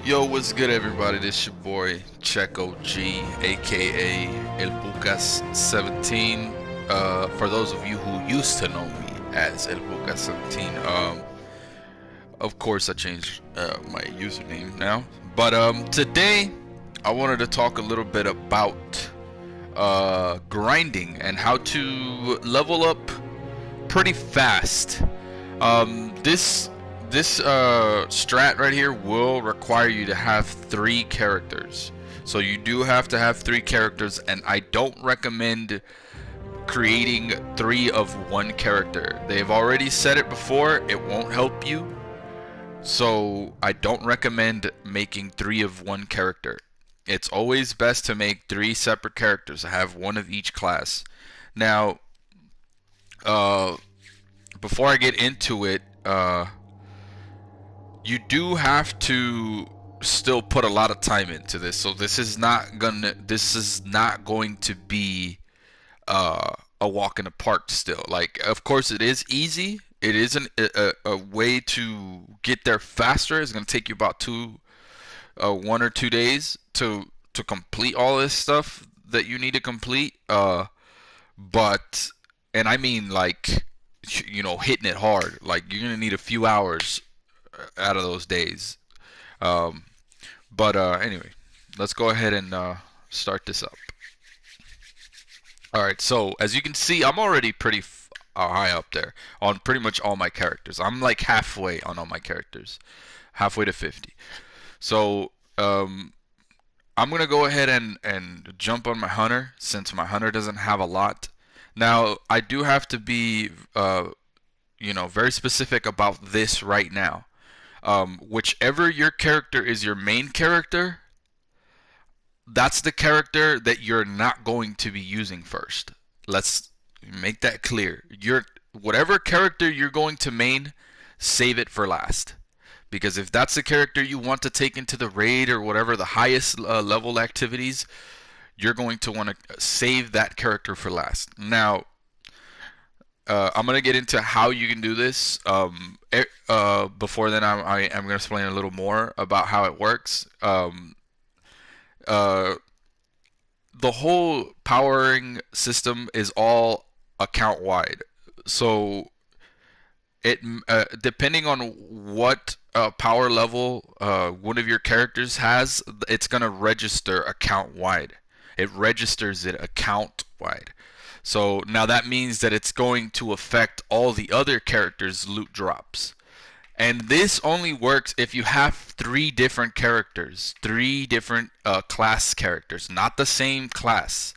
Yo, what's good, everybody? This your boy CHECKO-G, aka El Bucas 17. For those of you who used to know me as El Bucas 17, of course I changed my username now. But today I wanted to talk a little bit about grinding and how to level up pretty fast. This strat right here will require you to have 3 characters. So you do have to have 3 characters, and I don't recommend creating 3 of one character. They've already said it before, it won't help you. So I don't recommend making 3 of one character. It's always best to make 3 separate characters, have one of each class. Now, uh, before I get into it, you do have to still put a lot of time into this. So this is not going to be a walk in the park still. Like, of course it is easy. It is a way to get there faster. It's going to take you about 1 or 2 days to complete all this stuff that you need to complete. But and I mean, like, hitting it hard. Like, you're going to need a few hours out of those days. Um, but anyway, let's go ahead and start this up. All right, so as you can see, I'm already pretty high up there on pretty much all my characters. I'm like halfway on all my characters, halfway to 50. So I'm gonna go ahead and jump on my hunter, since my hunter doesn't have a lot. Now I do have to be very specific about this right now. Whichever your character is your main character, that's the character that you're not going to be using first. Let's make that clear. Whatever character you're going to main, save it for last. Because if that's the character you want to take into the raid or whatever, the highest level activities, you're going to want to save that character for last. Now, I'm gonna get into how you can do this. Before then, I'm gonna explain a little more about how it works. Uh, the whole powering system is all account wide. So it depending on what power level one of your characters has, it's gonna register account wide. It registers it account wide. So now that means that it's going to affect all the other characters' loot drops. And this only works if you have 3 different characters, 3 different class characters, not the same class.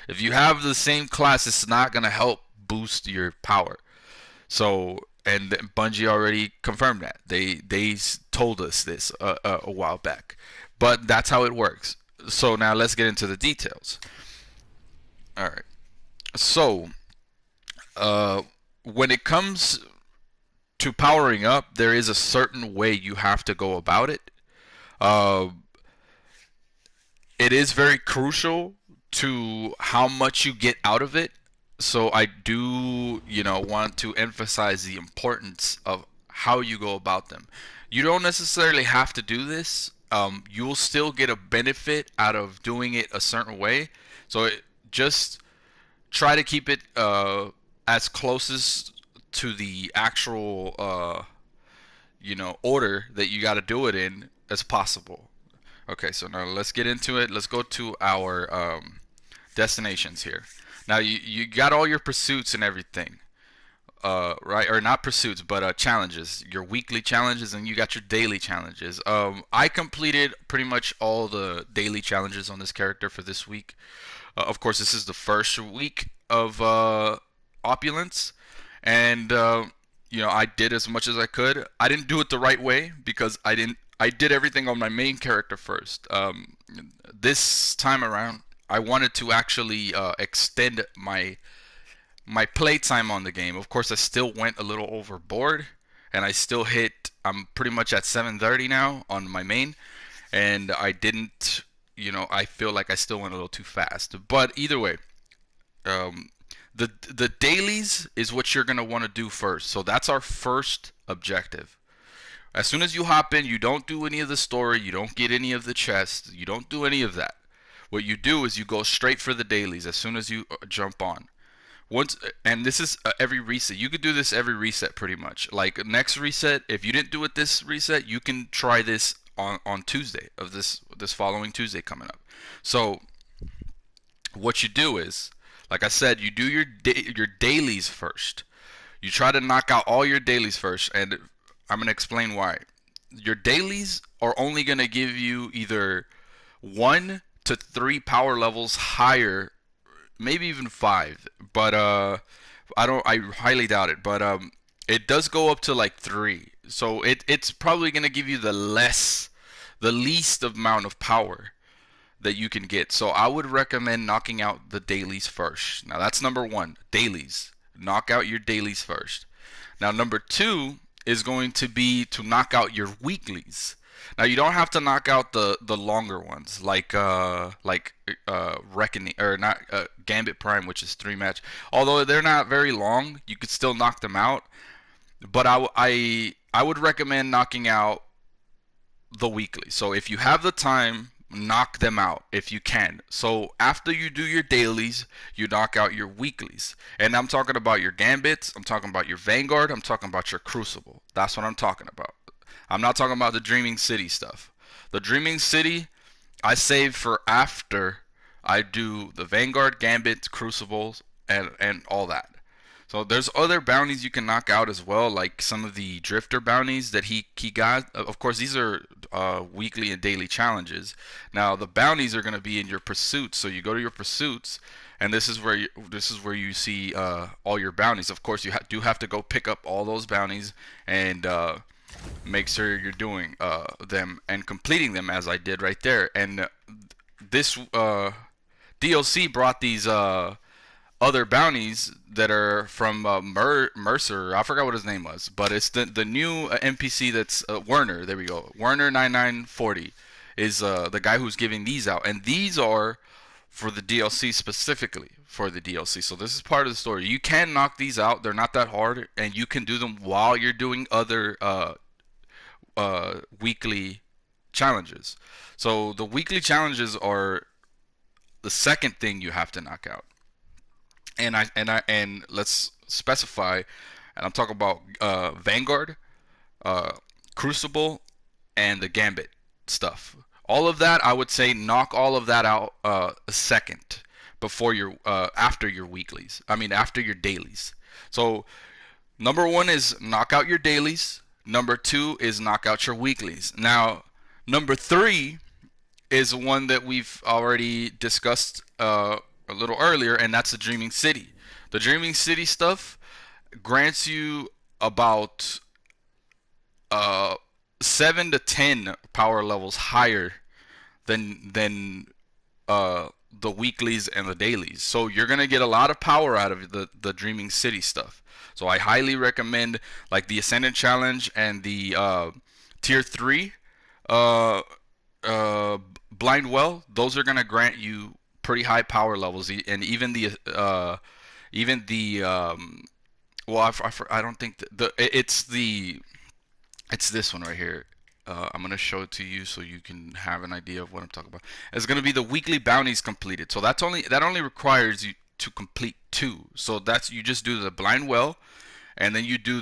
If you have the same class, it's not going to help boost your power. So, and Bungie already confirmed that. They told us this a while back. But that's how it works. So now let's get into the details. All right. So, when it comes to powering up, there is a certain way you have to go about it. Uh, it is very crucial to how much you get out of it. So I do, want to emphasize the importance of how you go about them. You don't necessarily have to do this. You'll still get a benefit out of doing it a certain way. So just try to keep it as close as to the actual order that you got to do it in as possible. Okay, so now let's get into it. Let's go to our destinations here. Now you got all your pursuits and everything, right? Or not pursuits, but challenges. Your weekly challenges, and you got your daily challenges. I completed pretty much all the daily challenges on this character for this week. Of course, this is the first week of Opulence, and I did as much as I could. I didn't do it the right way because I did everything on my main character first. This time around, I wanted to actually extend my playtime on the game. Of course, I still went a little overboard, and I still hit. I'm pretty much at 7:30 now on my main, and I didn't. I feel like I still went a little too fast. But either way, um, the dailies is what you're gonna want to do first. So that's our first objective. As soon as you hop in, you don't do any of the story, you don't get any of the chests, you don't do any of that. What you do is you go straight for the dailies as soon as you jump on. Once, and this is every reset. You could do this every reset pretty much. Like next reset, if you didn't do it this reset, you can try this on Tuesday of this following Tuesday coming up. So what you do is, like I said, you do your dailies first. You try to knock out all your dailies first, and I'm gonna explain why. Your dailies are only gonna give you either 1 to 3 power levels higher, maybe even 5. But I highly doubt it. But it does go up to like 3. So it's probably gonna give you the least amount of power that you can get. So I would recommend knocking out the dailies first. Now that's number one, dailies. Knock out your dailies first. Now number two is going to be to knock out your weeklies. Now you don't have to knock out the longer ones like Reckoning or not Gambit Prime, which is 3 match. Although they're not very long, you could still knock them out. But I would recommend knocking out the weekly. So if you have the time, knock them out if you can. So after you do your dailies, you knock out your weeklies. And I'm talking about your gambits, I'm talking about your Vanguard, I'm talking about your Crucible. That's what I'm talking about. I'm not talking about the Dreaming City stuff. The Dreaming City I save for after I do the Vanguard, Gambits, Crucibles, and all that. So there's other bounties you can knock out as well, like some of the Drifter bounties that he got. Of course, these are weekly and daily challenges. Now the bounties are going to be in your pursuits. So you go to your pursuits, and this is where you see all your bounties. Of course, you do have to go pick up all those bounties and make sure you're doing them and completing them as I did right there. And this DLC brought these other bounties that are from Mercer. I forgot what his name was, but it's the new NPC that's Werner. There we go. Werner 9940 is the guy who's giving these out, and these are for the DLC specifically for the DLC. So this is part of the story. You can knock these out. They're not that hard, and you can do them while you're doing other weekly challenges. So the weekly challenges are the second thing you have to knock out. And let's specify, and I'm talking about Vanguard, uh, Crucible, and the Gambit stuff. All of that, I would say, knock all of that out second before your after your weeklies. I mean, after your dailies. So number one is knock out your dailies. Number two is knock out your weeklies. Now, number three is one that we've already discussed a little earlier, and that's the Dreaming City. The Dreaming City stuff grants you about 7 to 10 power levels higher than the weeklies and the dailies. So you're gonna get a lot of power out of the Dreaming City stuff. So I highly recommend like the Ascendant Challenge and the Tier 3 uh, Blind Well. Those are gonna grant you pretty high power levels, and even the well, I don't think it's this one right here. I'm gonna show it to you so you can have an idea of what I'm talking about. It's gonna be the weekly bounties completed. So that only requires you to complete 2. So that's you just do the blind well, and then you do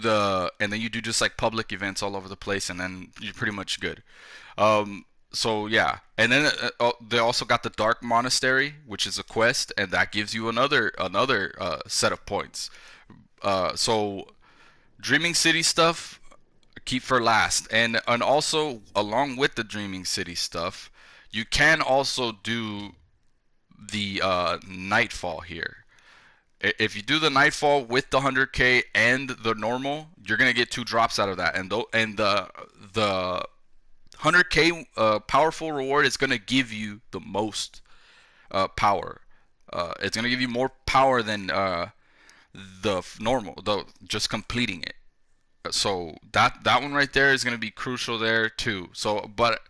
just like public events all over the place, and then you're pretty much good. So yeah, and then they also got the Dark Monastery, which is a quest, and that gives you another set of points. So Dreaming City stuff keep for last, and also along with the Dreaming City stuff, you can also do the Nightfall here. If you do the Nightfall with the 100k and the normal, you're gonna get 2 drops out of that, and the 100k powerful reward is gonna give you the most power. It's gonna give you more power than the normal, the just completing it. So that one right there is gonna be crucial there too. So, but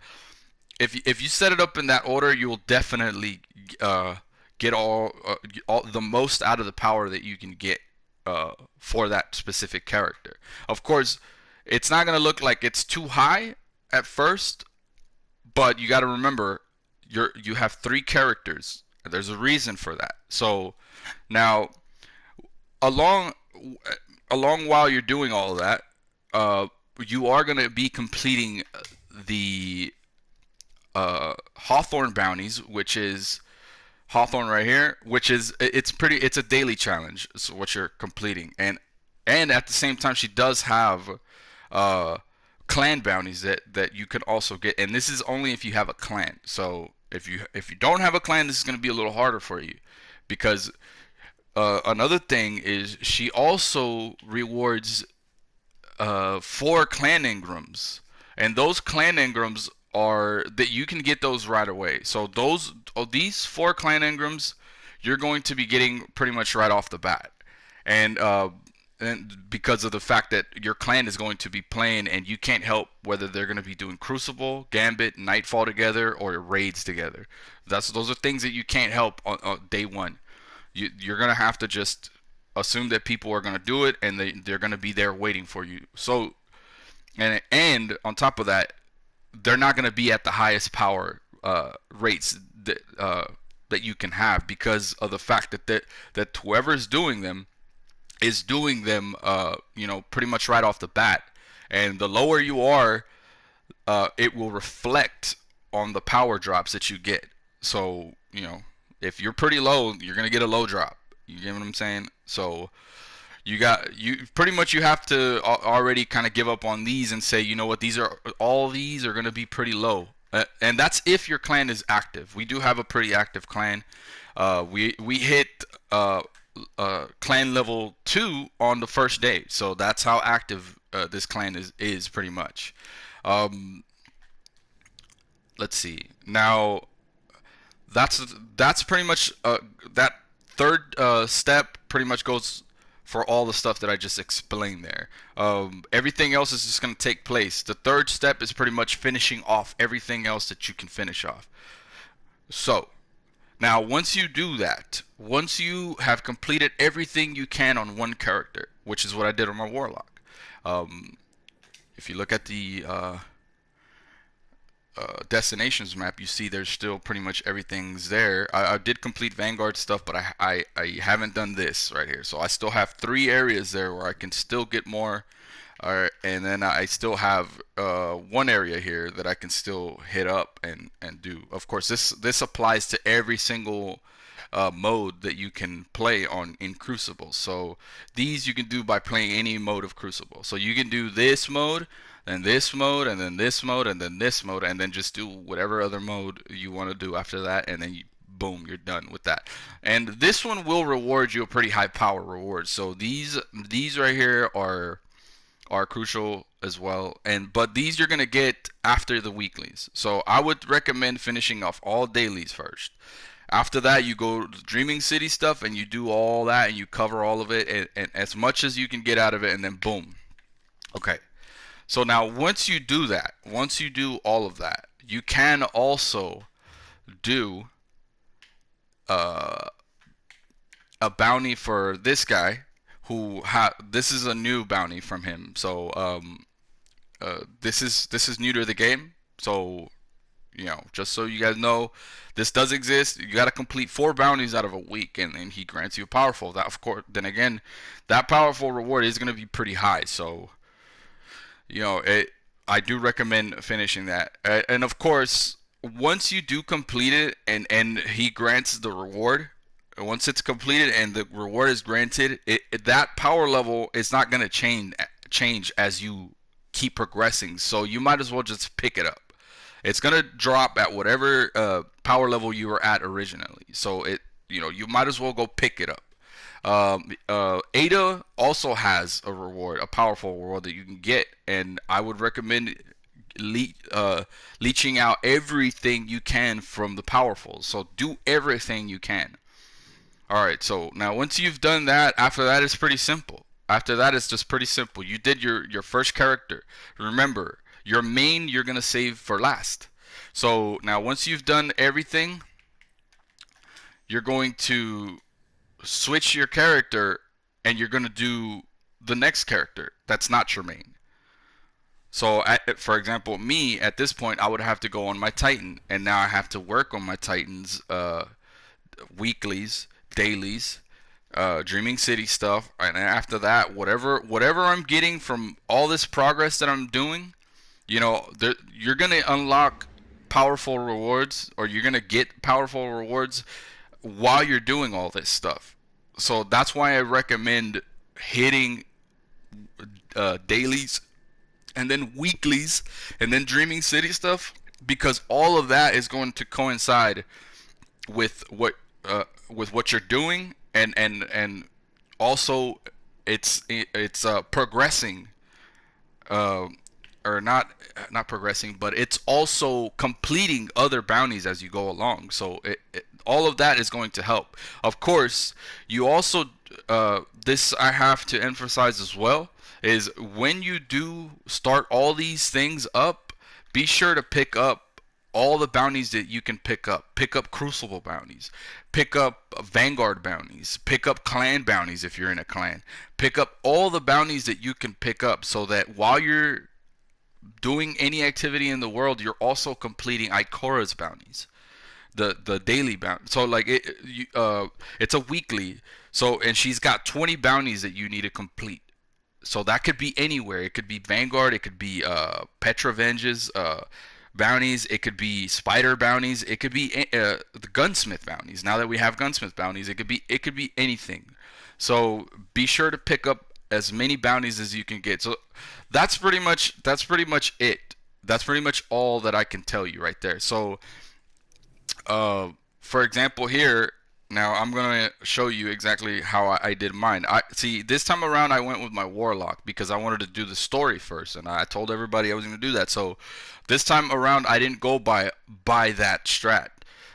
if you set it up in that order, you will definitely get all the most out of the power that you can get for that specific character. Of course, It's not gonna look like it's too high at first, but you got to remember you have three characters. There's a reason for that. So now along along while you're doing all of that, uh, you are gonna be completing the Hawthorne bounties, which is Hawthorne right here, which is it's a daily challenge. So what you're completing, and at the same time she does have uh, clan bounties that you can also get, and this is only if you have a clan. So if you don't have a clan, this is going to be a little harder for you because another thing is she also rewards 4 clan engrams, and those clan engrams are that you can get those right away. So these 4 clan engrams, you're going to be getting pretty much right off the bat, and because of the fact that your clan is going to be playing, and you can't help whether they're going to be doing Crucible, Gambit, Nightfall together, or raids together. Those are things that you can't help on day one. You're gonna have to just assume that people are gonna do it, and they're gonna be there waiting for you. So and on top of that, they're not gonna be at the highest power rates that you can have because of the fact that whoever's doing them is doing them pretty much right off the bat, and the lower you are, it will reflect on the power drops that you get. So, if you're pretty low, you're gonna get a low drop. You get what I'm saying? So you pretty much you have to already kind of give up on these and say, you know what, these are gonna be pretty low. And that's if your clan is active. We do have a pretty active clan. We hit clan level 2 on the first day, so that's how active this clan is pretty much. Um, let's see. Now that's pretty much that third step pretty much goes for all the stuff that I just explained there. Everything else is just going to take place. The third step is pretty much finishing off everything else that you can finish off. So now once you do that, once you have completed everything you can on one character, which is what I did on my warlock. um, if you look at the destinations map, you see there's still pretty much everything's there. I did complete Vanguard stuff, but I haven't done this right here. So I still have 3 areas there where I can still get more. And then I still have 1 area here that I can still hit up and do. Of course, this applies to every single mode that you can play on in Crucible. So these you can do by playing any mode of Crucible. So you can do this mode, then this mode, and then this mode, and then this mode, and then just do whatever other mode you want to do after that, and then boom, you're done with that. And this one will reward you a pretty high power reward. So these right here are crucial as well, but these you're gonna get after the weeklies. So I would recommend finishing off all dailies first. After that, you go to Dreaming City stuff and you do all that and you cover all of it, and as much as you can get out of it, and then boom. Okay. So now once you do that, once you do all of that, you can also do uh, a bounty for this guy this is a new bounty from him. So this is new to the game. So just so you guys know, this does exist. You got to complete 4 bounties out of a week, and he grants you a powerful. That, of course, then again, that powerful reward is going to be pretty high. So I do recommend finishing that. And of course, once you do complete it, and he grants the reward, once it's completed and the reward is granted, that power level is not going to change as you keep progressing. So you might as well just pick it up. It's gonna drop at whatever power level you were at originally. So you might as well go pick it up. Ada also has a reward, a powerful reward that you can get, and I would recommend leeching out everything you can from the powerful. So do everything you can. All right. So now once you've done that, after that it's pretty simple. After that it's just pretty simple. You did your first character. Remember, your main you're gonna save for last. So now once you've done everything, you're going to switch your character, and you're going to do the next character that's not your main. So, for example, me at this point, I would have to go on my Titan, and now I have to work on my Titans weeklies, dailies, Dreaming City stuff, and after that, whatever I'm getting from all this progress that I'm doing, you're gonna unlock powerful rewards, or you're gonna get powerful rewards while you're doing all this stuff. So that's why I recommend hitting dailies and then weeklies and then Dreaming City stuff, because all of that is going to coincide with what you're doing, and also it's progressing, uh, or not progressing, but it's also completing other bounties as you go along. So all of that is going to help. Of course, you also this I have to emphasize as well, is when you do start all these things up, be sure to pick up all the bounties that you can pick up. Pick up Crucible bounties. Pick up Vanguard bounties. Pick up clan bounties if you're in a clan. Pick up all the bounties that you can pick up, so that while you're doing any activity in the world, you're also completing Ikora's bounties, the daily bounty. So like it's a weekly. So, and she's got 20 bounties that you need to complete. So that could be anywhere. It could be Vanguard. It could be Petra Venge's bounties. It could be Spider bounties. It could be the Gunsmith bounties. Now that we have Gunsmith bounties, it could be anything. So be sure to pick up as many bounties as you can get. So that's pretty much it. That's pretty much all that I can tell you right there. So for example, here now I'm gonna show you exactly how I did mine. I see this time around I went with my Warlock because I wanted to do the story first, and I told everybody I was gonna do that. So this time around I didn't go by that strat.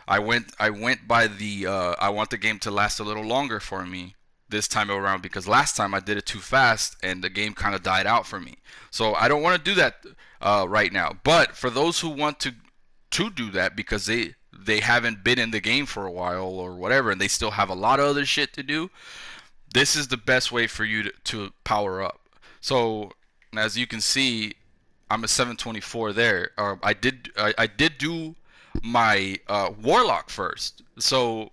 I went by the I want the game to last a little longer for me this time around, because last time I did it too fast and the game kind of died out for me. So I don't want to do that right now. But for those who want to do that because they haven't been in the game for a while or whatever, and they still have a lot of other shit to do, this is the best way for you to power up. So as you can see, I'm a 724 there. I did do my Warlock first. So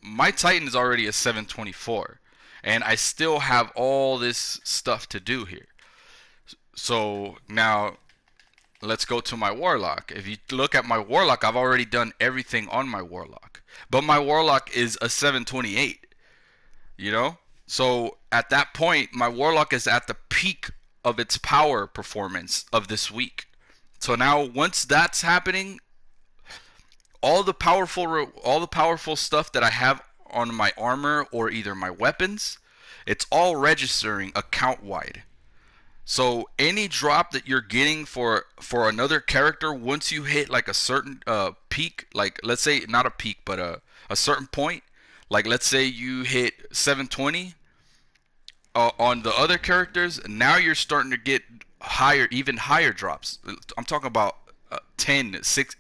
my Titan is already a 724, and I still have all this stuff to do here. So now let's go to my Warlock. If you look at my Warlock, I've already done everything on my Warlock. But my Warlock is a 728, you know? So at that point, my Warlock is at the peak of its power performance of this week. So now once that's happening, all the powerful stuff that I have on my armor or either my weapons, it's all registering account wide. So any drop that you're getting for another character, once you hit like a certain peak, like let's say not a peak but a certain point, like let's say you hit 720 on the other characters, now you're starting to get higher, even higher drops. I'm talking about 10, 6,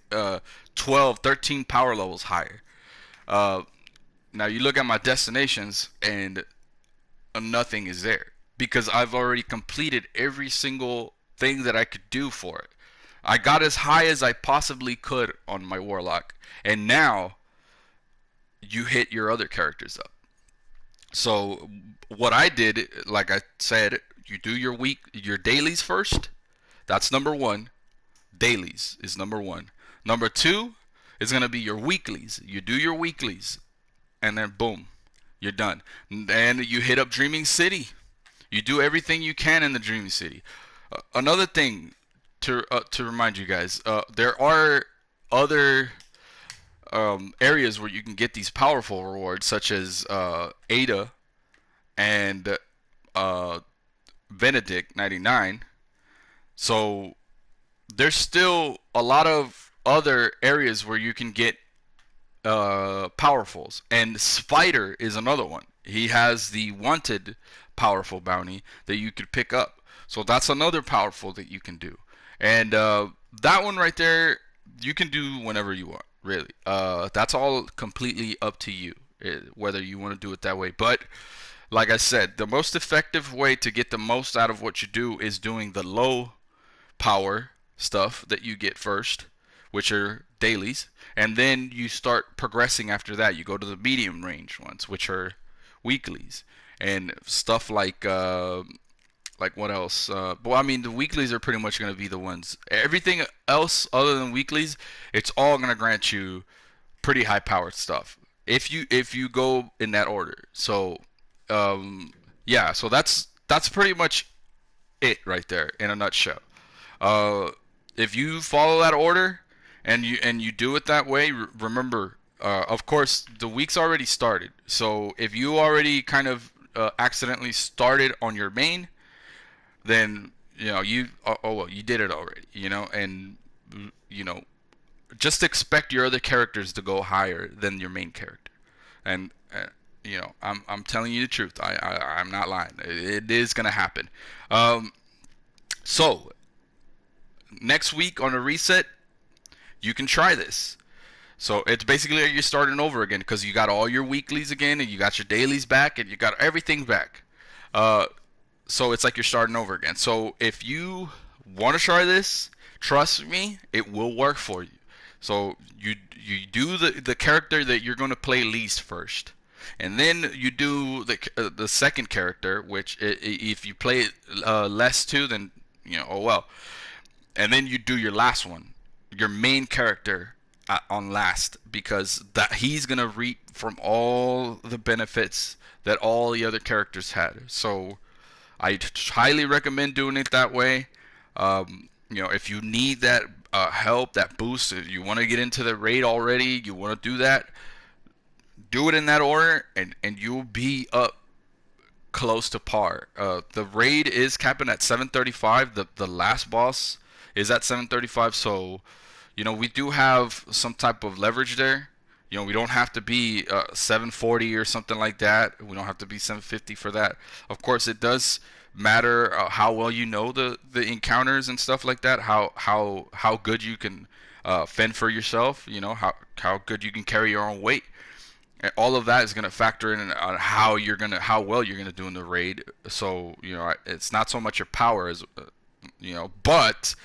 12, 13 power levels higher. Uh, Now you look at my destinations and nothing is there because I've already completed every single thing that I could do for it. I got as high as I possibly could on my Warlock, and now you hit your other characters up. So what I did, like I said, you do your dailies first. That's number one. Dailies is number one. Number two is gonna be your weeklies. You do your weeklies, and then boom, you're done. And you hit up Dreaming City. You do everything you can in the Dreaming City. Another thing to remind you guys, there are other areas where you can get these powerful rewards, such as Ada and uh, Benedict 99. So there's still a lot of other areas where you can get powerfuls, and Spider is another one. He has the wanted powerful bounty that you could pick up, so that's another powerful that you can do. And that one right there, you can do whenever you want, really. That's all completely up to you, whether you want to do it that way. But like I said, the most effective way to get the most out of what you do is doing the low power stuff that you get first, which are dailies, and then you start progressing after that. You go to the medium range ones, which are weeklies, and stuff like what else? Well, I mean, the weeklies are pretty much going to be the ones. Everything else other than weeklies, it's all going to grant you pretty high powered stuff if you go in that order. So, um, yeah, so that's pretty much it right there in a nutshell. Uh, if you follow that order and you do it that way, remember, of course, the week's already started. So if you already kind of accidentally started on your main, then you oh well, you did it already, and you know just expect your other characters to go higher than your main character. And I'm telling you the truth. I'm not lying. It is gonna happen. Um, so next week on a reset, you can try this. So it's basically like you're starting over again because you got all your weeklies again, and you got your dailies back, and you got everything back. Uh, so it's like you're starting over again. So if you want to try this, trust me, it will work for you. So you do the character that you're going to play least first, and then you do the second character, which if you play it less too, then oh well. And then you do your last one, your main character on last, because that he's gonna reap from all the benefits that all the other characters had. So I highly recommend doing it that way. If you need that help, that boost, if you want to get into the raid already, you want to do that, do it in that order, and you'll be up close to par. The raid is capping at 735. The last boss is at 735. So, we do have some type of leverage there. We don't have to be 740 or something like that. We don't have to be 750 for that. Of course, it does matter how well you know the encounters and stuff like that. How good you can fend for yourself. How good you can carry your own weight. And all of that is going to factor in on how well you're gonna do in the raid. So it's not so much your power as but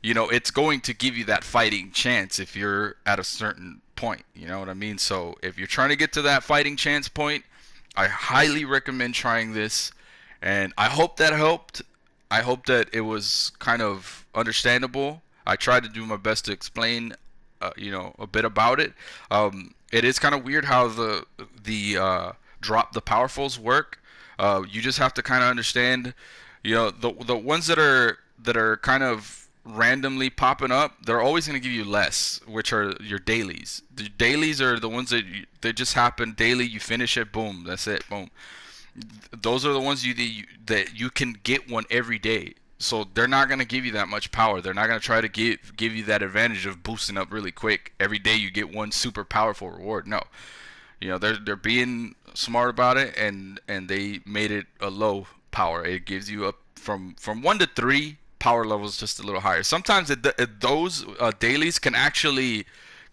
it's going to give you that fighting chance if you're at a certain point. You know what I mean? So if you're trying to get to that fighting chance point, I highly recommend trying this, and I hope that helped. I hope that it was kind of understandable. I tried to do my best to explain, a bit about it. It is kind of weird how the drop the powerfuls work. You just have to kind of understand, the ones that are kind of randomly popping up, they're always going to give you less, which are your dailies. The dailies are the ones that just happen daily. You finish it, boom, that's it, boom. Those are the ones that you can get one every day. So they're not gonna give you that much power. They're not gonna try to give you that advantage of boosting up really quick. Every day you get one super powerful reward. No, they're being smart about it, and they made it a low power. It gives you up from 1 to 3 power levels, just a little higher. Sometimes those dailies can actually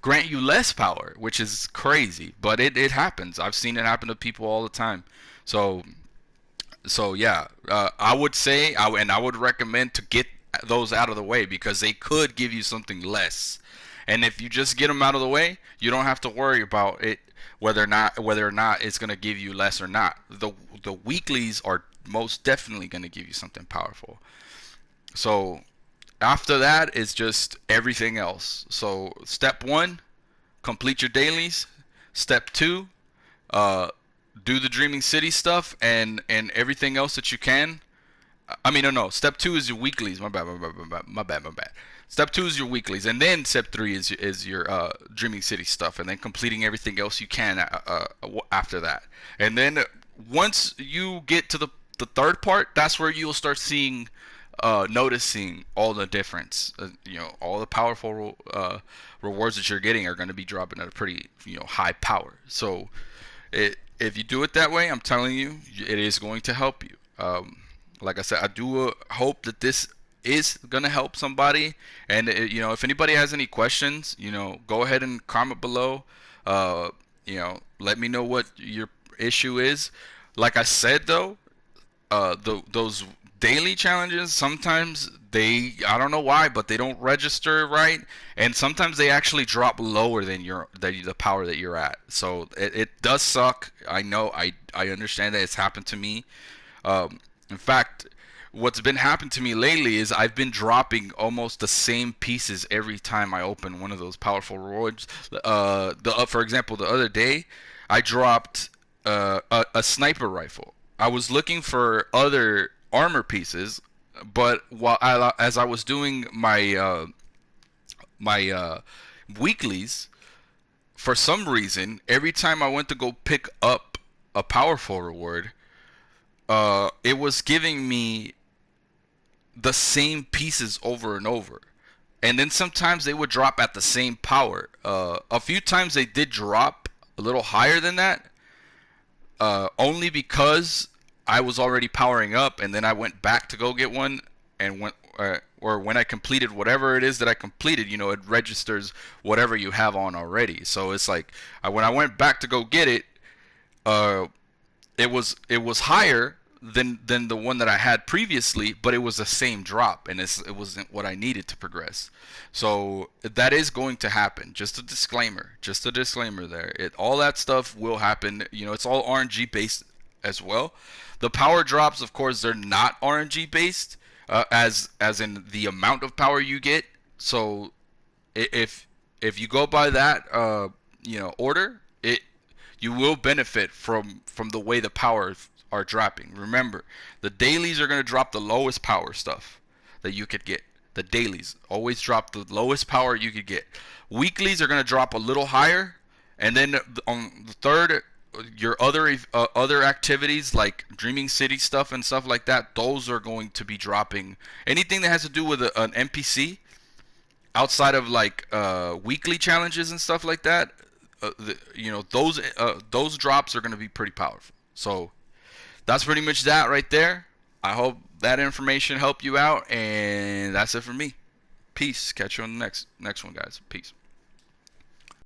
grant you less power, which is crazy, but it happens. I've seen it happen to people all the time. So yeah, I would say, and I would recommend to get those out of the way because they could give you something less. And if you just get them out of the way, you don't have to worry about it whether or not it's gonna give you less or not. The weeklies are most definitely gonna give you something powerful. So after that is just everything else. So step one, complete your dailies. Step two, uh, do the Dreaming City stuff and everything else that you can. I mean, no. Step two is your weeklies. My bad, my bad. Step two is your weeklies, and then step three is your Dreaming City stuff, and then completing everything else you can after that. And then once you get to the third part, that's where you'll start seeing, noticing all the difference. All the powerful rewards that you're getting are going to be dropping at a pretty high power. So if you do it that way, I'm telling you, it is going to help you. Like I said, I do hope that this is gonna help somebody. And if anybody has any questions, go ahead and comment below. Let me know what your issue is. Like I said though, those daily challenges sometimes I don't know why, but they don't register right, and sometimes they actually drop lower than the power that you're at. So it does suck. I know. I understand that it's happened to me. In fact, what's been happening to me lately is I've been dropping almost the same pieces every time I open one of those powerful rewards. For example, the other day I dropped a sniper rifle. I was looking for other armor pieces, but as I was doing my weeklies, for some reason, every time I went to go pick up a powerful reward, it was giving me the same pieces over and over. And then sometimes they would drop at the same power. A few times they did drop a little higher than that, only because I was already powering up, and then I went back to go get one, and or when I completed whatever it is that I completed, it registers whatever you have on already. So it's like when I went back to go get it, uh, it was higher than the one that I had previously, but it was the same drop, and it wasn't what I needed to progress. So that is going to happen. Just a disclaimer. Just a disclaimer there. All that stuff will happen. It's all RNG based as well. The power drops, of course, they're not RNG based, as in the amount of power you get. So if you go by that order, you will benefit from the way the powers are dropping. Remember, the dailies are going to drop the lowest power stuff that you could get. The dailies always drop the lowest power you could get. Weeklies are going to drop a little higher, and then on the third, your other activities like Dreaming City stuff and stuff like that, those are going to be dropping. Anything that has to do with an NPC outside of like weekly challenges and stuff like that, those drops are going to be pretty powerful. So that's pretty much that right there. I hope that information helped you out, and that's it for me. Peace. Catch you on the next one, guys. Peace.